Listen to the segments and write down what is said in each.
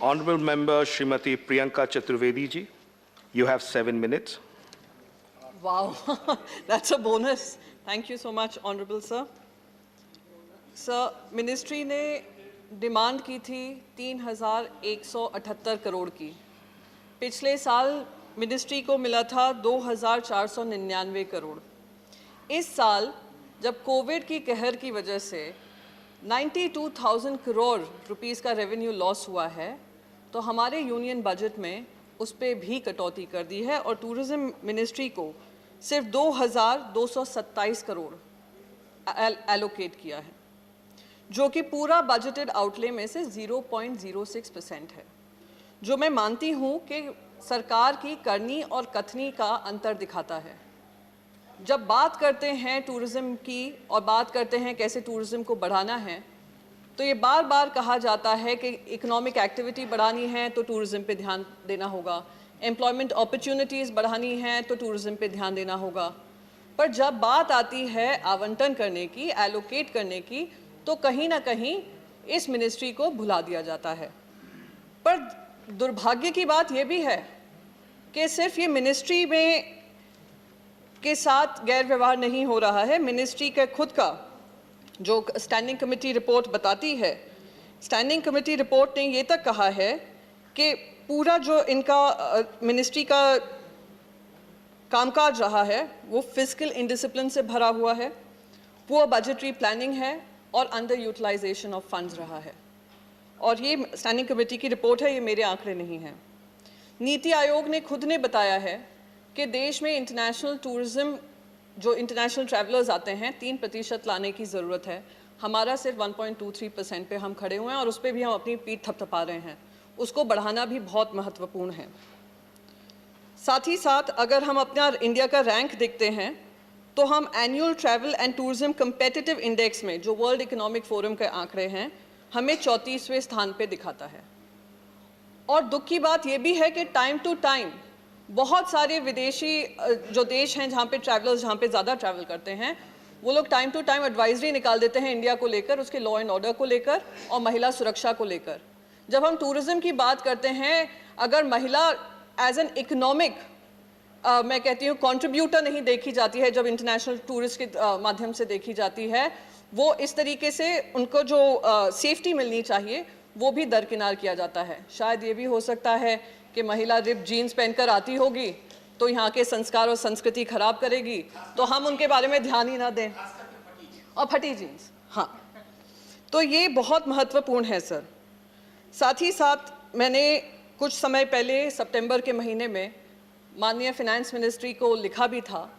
Honorable Member Srimati Priyanka Chaturvedi ji, you have 7 minutes. Wow, that's a bonus. Thank you so much, Honorable Sir. Sir, Ministry ने demand की थी 3,178 करोड़ की. पिछले साल ministry को मिला था 2,499 करोड़. इस साल जब कोविड की कहर की वजह से 92,000 करोड़ रुपीस का रेवेन्यू लॉस हुआ है, तो हमारे यूनियन बजट में उस पर भी कटौती कर दी है और टूरिज़्म मिनिस्ट्री को सिर्फ 2,227 करोड़ एलोकेट किया है, जो कि पूरा बजटेड आउटले में से 0.06% है, जो मैं मानती हूँ कि सरकार की करनी और कथनी का अंतर दिखाता है. जब बात करते हैं टूरिज़्म की और बात करते हैं कैसे टूरिज़्म को बढ़ाना है, तो ये बार बार कहा जाता है कि इकोनॉमिक एक्टिविटी बढ़ानी है तो टूरिज़्म पे ध्यान देना होगा, एम्प्लॉयमेंट अपॉर्चुनिटीज़ बढ़ानी हैं तो टूरिज़्म पे ध्यान देना होगा. पर जब बात आती है आवंटन करने की, एलोकेट करने की, तो कहीं ना कहीं इस मिनिस्ट्री को भुला दिया जाता है. पर दुर्भाग्य की बात यह भी है कि सिर्फ ये मिनिस्ट्री में के साथ गैर व्यवहार नहीं हो रहा है. मिनिस्ट्री का खुद का जो स्टैंडिंग कमेटी रिपोर्ट बताती है, स्टैंडिंग कमेटी रिपोर्ट ने ये तक कहा है कि पूरा जो इनका मिनिस्ट्री का कामकाज रहा है वो फिस्कल इंडिसिप्लिन से भरा हुआ है, पुअर बजटरी प्लानिंग है और अंडर यूटिलाइजेशन ऑफ फंड्स रहा है. और ये स्टैंडिंग कमेटी की रिपोर्ट है, ये मेरे आंकड़े नहीं हैं. नीति आयोग ने खुद ने बताया है कि देश में इंटरनेशनल टूरिज़्म जो इंटरनेशनल ट्रैवलर्स आते हैं 3% लाने की ज़रूरत है. हमारा सिर्फ 1.23% पे हम खड़े हुए हैं और उस पर भी हम अपनी पीठ थपथपा रहे हैं. उसको बढ़ाना भी बहुत महत्वपूर्ण है. साथ ही साथ अगर हम अपना इंडिया का रैंक देखते हैं तो हम annual travel and tourism competitive index में, जो वर्ल्ड इकोनॉमिक फोरम के आंकड़े हैं, हमें 34वें स्थान पे दिखाता है. और दुख की बात यह भी है कि टाइम टू टाइम बहुत सारे विदेशी जो देश हैं जहाँ पे ट्रैवलर्स जहाँ पे ज़्यादा ट्रैवल करते हैं, वो लोग टाइम टू टाइम एडवाइजरी निकाल देते हैं इंडिया को लेकर, उसके लॉ एंड ऑर्डर को लेकर और महिला सुरक्षा को लेकर. जब हम टूरिज़्म की बात करते हैं, अगर महिला एज एन इकोनॉमिक मैं कहती हूँ कंट्रीब्यूटर नहीं देखी जाती है, जब इंटरनेशनल टूरिस्ट के माध्यम से देखी जाती है, वो इस तरीके से उनको जो सेफ्टी मिलनी चाहिए वो भी दरकिनार किया जाता है. शायद ये भी हो सकता है कि महिला रिप जीन्स पहनकर आती होगी तो यहाँ के संस्कार और संस्कृति खराब करेगी, तो हम उनके बारे में ध्यान ही ना दें. और फटी जीन्स, हाँ, तो ये बहुत महत्वपूर्ण है सर. साथ ही साथ मैंने कुछ समय पहले सितंबर के महीने में माननीय फिनेंस मिनिस्ट्री को लिखा भी था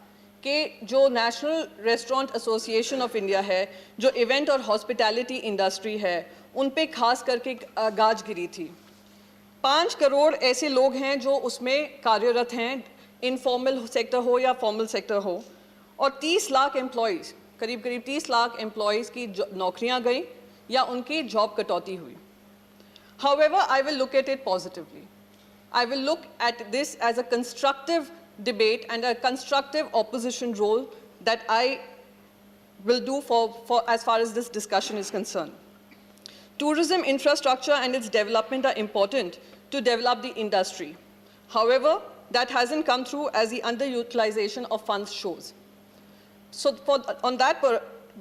कि जो national restaurant association of India है, जो इवेंट और हॉस्पिटैलिटी इंडस्ट्री है, उन पे खास करके गाज गिरी थी. 5 करोड़ ऐसे लोग हैं जो उसमें कार्यरत हैं, इनफॉर्मल सेक्टर हो या फॉर्मल सेक्टर हो, और 30 लाख एम्प्लॉयज़, करीब करीब 30 लाख एम्प्लॉयज़ की नौकरियां गई या उनकी जॉब कटौती हुई. However, I will look at it positively. I will look at this as a constructive debate and a constructive opposition role that I will do for as far as this discussion is concerned. Tourism infrastructure and its development are important to develop the industry. However, that hasn't come through as the underutilization of funds shows. So on that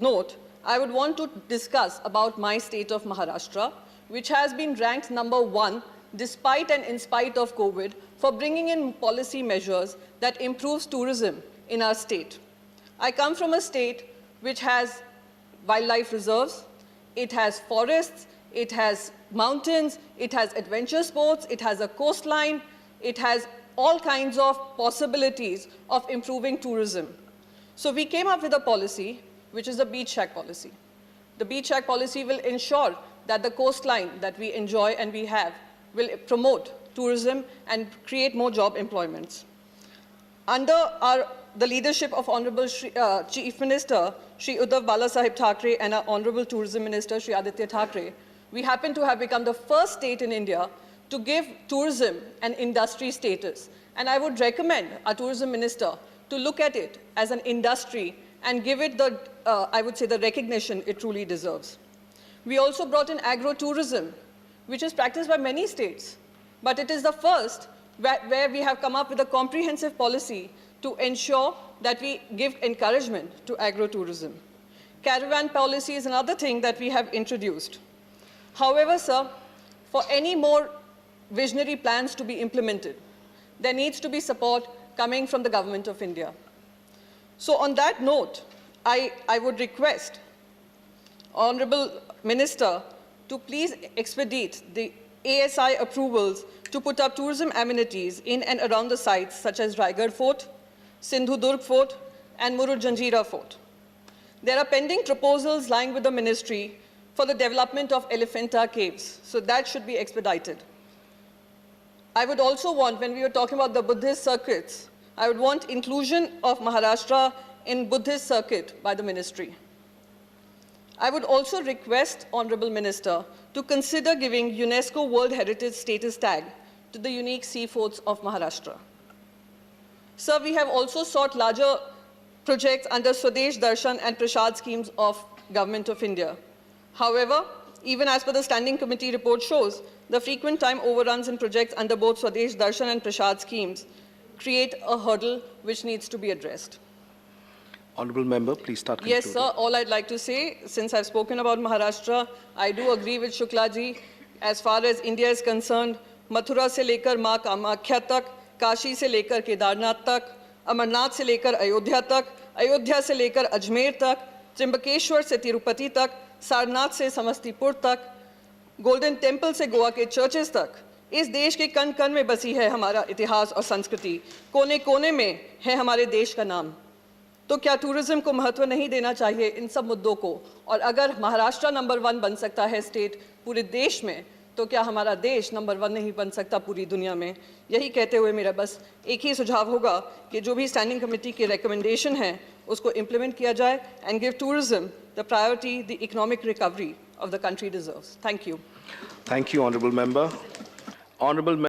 note, I would want to discuss about my state of Maharashtra, which has been ranked #1 despite and in spite of COVID for bringing in policy measures that improves tourism in our state. I come from a state which has wildlife reserves, it has forests, it has mountains, it has adventure sports, it has a coastline, it has all kinds of possibilities of improving tourism. So we came up with a policy, which is the Beach Shack policy. The Beach Shack policy will ensure that the coastline that we enjoy and we have will promote tourism and create more job employments. Under the leadership of Honorable Chief Minister Shri Uddhav Balasaheb Thackeray and our Honorable Tourism Minister Shri Aditya Thackeray, we happen to have become the first state in India to give tourism an industry status. And I would recommend our Tourism Minister to look at it as an industry and give it the, I would say, the recognition it truly deserves. We also brought in agro-tourism, which is practiced by many states, but it is the first where we have come up with a comprehensive policy to ensure that we give encouragement to agro-tourism. Caravan policy is another thing that we have introduced. However, sir, for any more visionary plans to be implemented, there needs to be support coming from the Government of India. So on that note, I would request Honorable Minister to please expedite the ASI approvals to put up tourism amenities in and around the sites such as Raigad Fort, Sindhudurg Fort, and Murud Janjira Fort. There are pending proposals lying with the ministry for the development of Elephanta caves, so that should be expedited. I would also want, when we were talking about the Buddhist circuits, I would want inclusion of Maharashtra in Buddhist circuit by the ministry. I would also request Honorable Minister to consider giving UNESCO World Heritage status tag to the unique sea forts of Maharashtra. Sir, we have also sought larger projects under Swadesh Darshan and Prasad schemes of Government of India. However, even as per the Standing Committee report shows, the frequent time overruns in projects under both Swadesh Darshan and Prasad schemes create a hurdle which needs to be addressed. Honorable Member, please start concluding. Yes, sir. All I'd like to say, since I've spoken about Maharashtra, I do agree with Shukla ji. As far as India is concerned, Mathura se lekar Maa Kamakhya tak, Kashi se lekar Kedarnath tak, Amarnath se lekar Ayodhya tak, Ayodhya se lekar Ajmer tak, Trimbakeshwar se Tirupati tak, Sarnath से समस्तीपुर तक, golden temple से गोवा के churches तक, इस देश के कण कण में बसी है हमारा इतिहास और संस्कृति, कोने कोने में है हमारे देश का नाम। तो क्या टूरिज्म को महत्व नहीं देना चाहिए इन सब मुद्दों को? और अगर महाराष्ट्र नंबर 1 बन सकता है स्टेट पूरे देश में, तो क्या हमारा देश नंबर 1 नहीं बन सकता पूरी दुनिया में? यही कहते हुए मेरा बस एक ही सुझाव होगा कि जो भी स्टैंडिंग कमेटी के रिकमेंडेशन है उसको इम्प्लीमेंट किया जाए and give tourism the priority the economic recovery of the country deserves. Thank you. Thank you, Honorable Member. Honorable